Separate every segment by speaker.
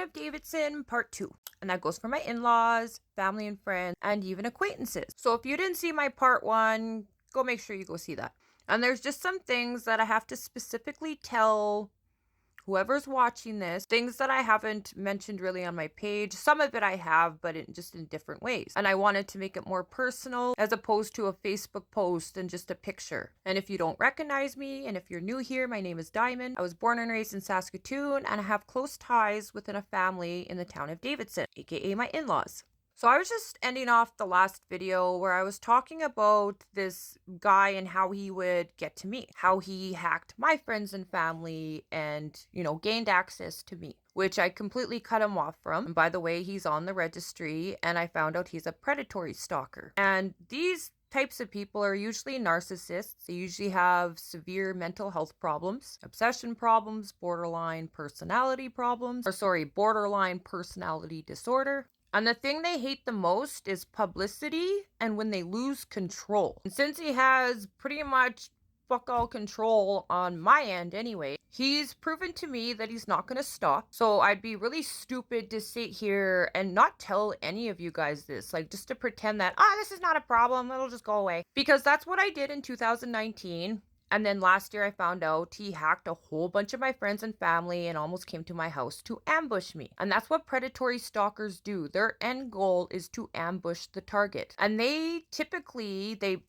Speaker 1: of Davidson part 2, and that goes for my in-laws, family and friends, and even acquaintances. So if you didn't see my part 1, go make sure you go see that. And there's just some things that I have to specifically tell whoever's watching this, things that I haven't mentioned really on my page. Some of it I have, but just in different ways. And I wanted to make it more personal as opposed to a Facebook post and just a picture. And if you don't recognize me, and if you're new here, my name is Diamond. I was born and raised in Saskatoon, and I have close ties within a family in the town of Davidson, aka my in-laws. So I was just ending off the last video where I was talking about this guy and how he would get to me, how he hacked my friends and family and, gained access to me, which I completely cut him off from. And by the way, he's on the registry, and I found out he's a predatory stalker. And these types of people are usually narcissists. They usually have severe mental health problems, obsession problems, borderline personality disorder. And the thing they hate the most is publicity and when they lose control. And since he has pretty much fuck all control on my end anyway, he's proven to me that he's not going to stop. So I'd be really stupid to sit here and not tell any of you guys this, like just to pretend that, this is not a problem, it'll just go away. Because that's what I did in 2019. And then last year I found out he hacked a whole bunch of my friends and family and almost came to my house to ambush me. And that's what predatory stalkers do. Their end goal is to ambush the target. And they typically, they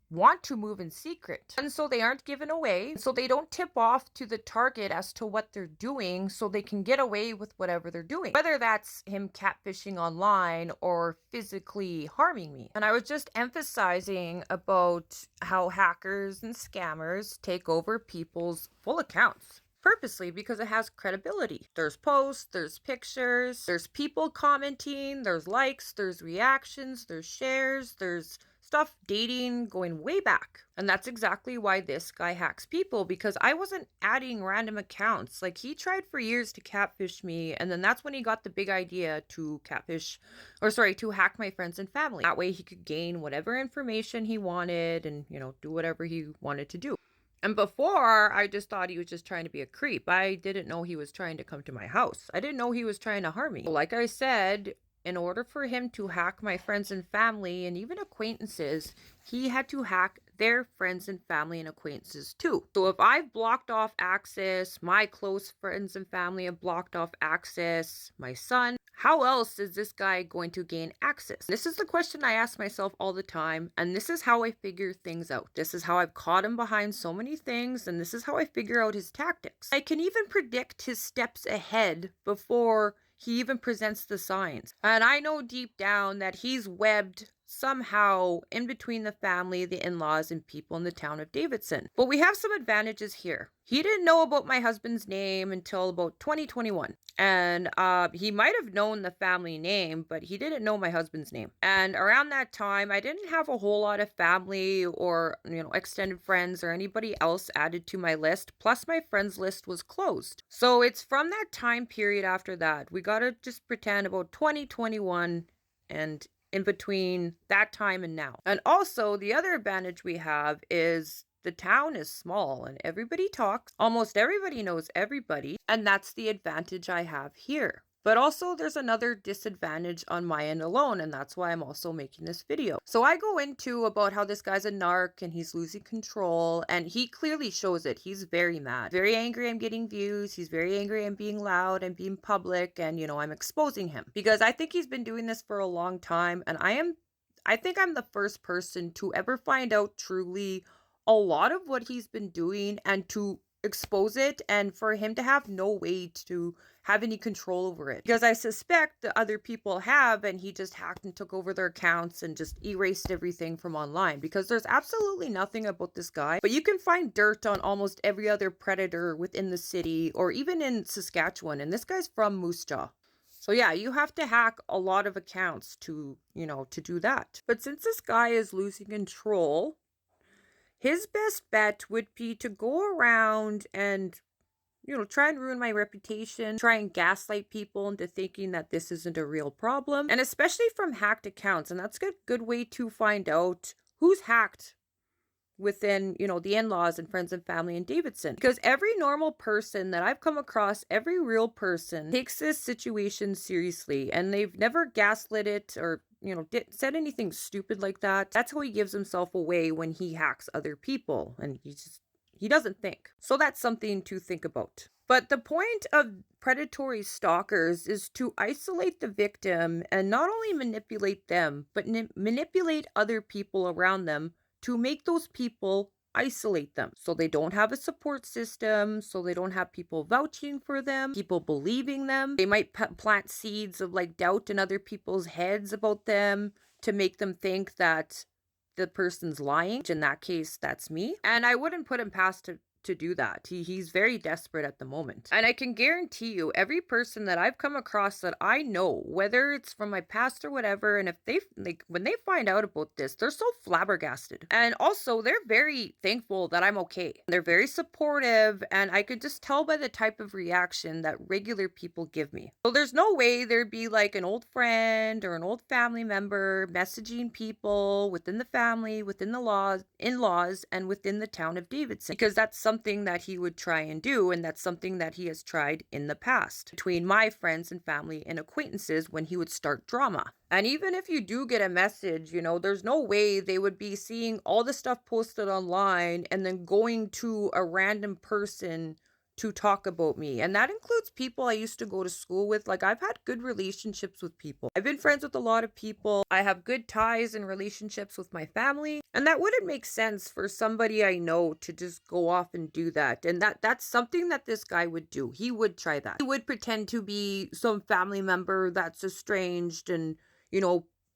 Speaker 1: want to move in secret. And so they aren't given away. So they don't tip off to the target as to what they're doing so they can get away with whatever they're doing. Whether that's him catfishing online or physically harming me. And I was just emphasizing about how hackers and scammers take over people's full accounts. Purposely, because it has credibility. There's posts, there's pictures, there's people commenting, there's likes, there's reactions, there's shares, there's stuff dating going way back. And that's exactly why this guy hacks people, because I wasn't adding random accounts. Like, he tried for years to catfish me, and then that's when he got the big idea to to hack my friends and family. That way he could gain whatever information he wanted and, do whatever he wanted to do. And before, I just thought he was just trying to be a creep. I didn't know he was trying to come to my house. I didn't know he was trying to harm me. Like I said, in order for him to hack my friends and family and even acquaintances, he had to hack their friends and family and acquaintances too. So if I've blocked off access, my close friends and family have blocked off access, my son, how else is this guy going to gain access? This is the question I ask myself all the time, and this is how I figure things out. This is how I've caught him behind so many things, and this is how I figure out his tactics. I can even predict his steps ahead before he even presents the signs. And I know deep down that he's webbed somehow in between the family, the in-laws, and people in the town of Davidson. But we have some advantages here. He didn't know about my husband's name until about 2021. And he might have known the family name, but he didn't know my husband's name. And around that time, I didn't have a whole lot of family or, extended friends or anybody else added to my list. Plus, my friends list was closed. So it's from that time period after that. We got to just pretend about 2021 and in between that time and now. And also, the other advantage we have is the town is small and everybody talks. Almost everybody knows everybody. And that's the advantage I have here. But also there's another disadvantage on my end alone, and that's why I'm also making this video. So I go into about how this guy's a narc and he's losing control, and he clearly shows it. He's very mad, very angry I'm getting views. He's very angry I'm being loud and being public, and I'm exposing him because I think he's been doing this for a long time, and I think I'm the first person to ever find out truly a lot of what he's been doing and to expose it, and for him to have no way to have any control over it, because I suspect the other people have, and he just hacked and took over their accounts and just erased everything from online, because there's absolutely nothing about this guy, but you can find dirt on almost every other predator within the city or even in Saskatchewan, and this guy's from Moose Jaw. So yeah, you have to hack a lot of accounts to do that. But since this guy is losing control, his best bet would be to go around and, try and ruin my reputation, try and gaslight people into thinking that this isn't a real problem, and especially from hacked accounts. And that's a good way to find out who's hacked within, the in-laws and friends and family in Davidson. Because every normal person that I've come across, every real person takes this situation seriously, and they've never gaslit it or said anything stupid like that. That's how he gives himself away when he hacks other people, and he doesn't think. So that's something to think about. But the point of predatory stalkers is to isolate the victim and not only manipulate them, but manipulate other people around them to make those people isolate them. So they don't have a support system, so they don't have people vouching for them, people believing them. They might plant seeds of like doubt in other people's heads about them to make them think that the person's lying. In that case, that's me. And I wouldn't put him past to do that. He's very desperate at the moment. And I can guarantee you, every person that I've come across that I know, whether it's from my past or whatever, and if they when they find out about this, they're so flabbergasted. And also, they're very thankful that I'm okay. They're very supportive, and I could just tell by the type of reaction that regular people give me. So there's no way there'd be like an old friend or an old family member messaging people within the family, within the in-laws, and within the town of Davidson, because that's something that he would try and do, and that's something that he has tried in the past between my friends and family and acquaintances when he would start drama. And even if you do get a message, there's no way they would be seeing all the stuff posted online and then going to a random person to talk about me. And that includes people I used to go to school with. Like, I've had good relationships with people. I've been friends with a lot of people. I have good ties and relationships with my family. And that wouldn't make sense for somebody I know to just go off and do that. And that's something that this guy would do. He would try that. He would pretend to be some family member that's estranged and,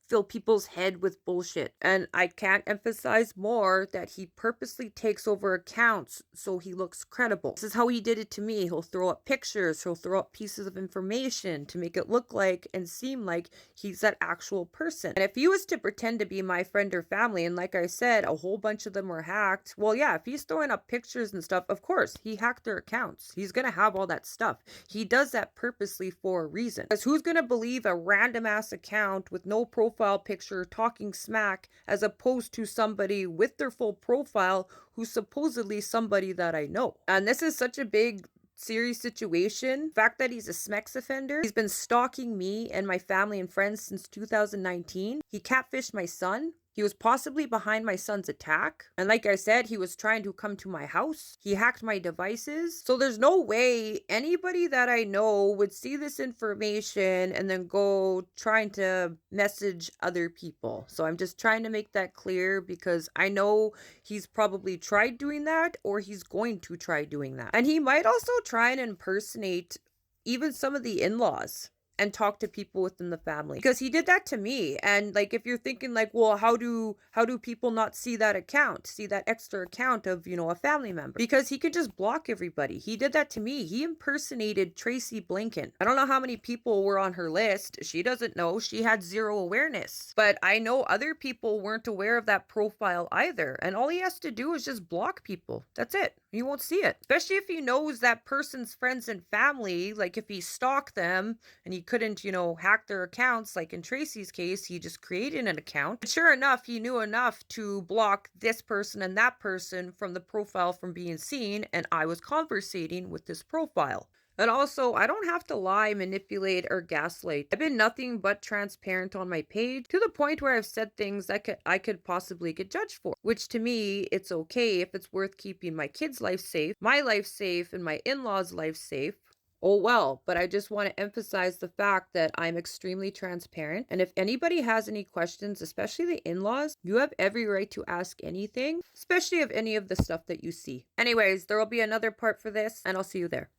Speaker 1: fill people's head with bullshit. And I can't emphasize more that he purposely takes over accounts so he looks credible. This is how he did it to me. He'll throw up pictures, he'll throw up pieces of information to make it look like and seem like he's that actual person. And if he was to pretend to be my friend or family, and like I said, a whole bunch of them were hacked, well, yeah, if he's throwing up pictures and stuff, of course, he hacked their accounts. He's gonna have all that stuff. He does that purposely for a reason. Because who's gonna believe a random ass account with no profile picture talking smack as opposed to somebody with their full profile who's supposedly somebody that I know? And this is such a big serious situation. The fact that he's a SMEX offender. He's been stalking me and my family and friends since 2019. He catfished my son. He was possibly behind my son's attack. And like I said, he was trying to come to my house. He hacked my devices. So there's no way anybody that I know would see this information and then go trying to message other people. So I'm just trying to make that clear because I know he's probably tried doing that or he's going to try doing that. And he might also try and impersonate even some of the in-laws and talk to people within the family, because he did that to me. And like, if you're thinking like, well, how do people not see that extra account of, a family member? Because he could just block everybody. He did that to me. He impersonated Tracy Blinken. I don't know how many people were on her list. She doesn't know. She had zero awareness. But I know other people weren't aware of that profile either. And all he has to do is just block people. That's it. You won't see it. Especially if he knows that person's friends and family. Like, if he stalked them and he couldn't, hack their accounts, like in Tracy's case, he just created an account. But sure enough, he knew enough to block this person and that person from the profile from being seen, and I was conversating with this profile. And also, I don't have to lie, manipulate, or gaslight. I've been nothing but transparent on my page, to the point where I've said things that I could possibly get judged for. Which, to me, it's okay if it's worth keeping my kids' life safe, my life safe, and my in-laws' life safe. Oh well, but I just want to emphasize the fact that I'm extremely transparent. And if anybody has any questions, especially the in-laws, you have every right to ask anything, especially of any of the stuff that you see. Anyways, there will be another part for this, and I'll see you there.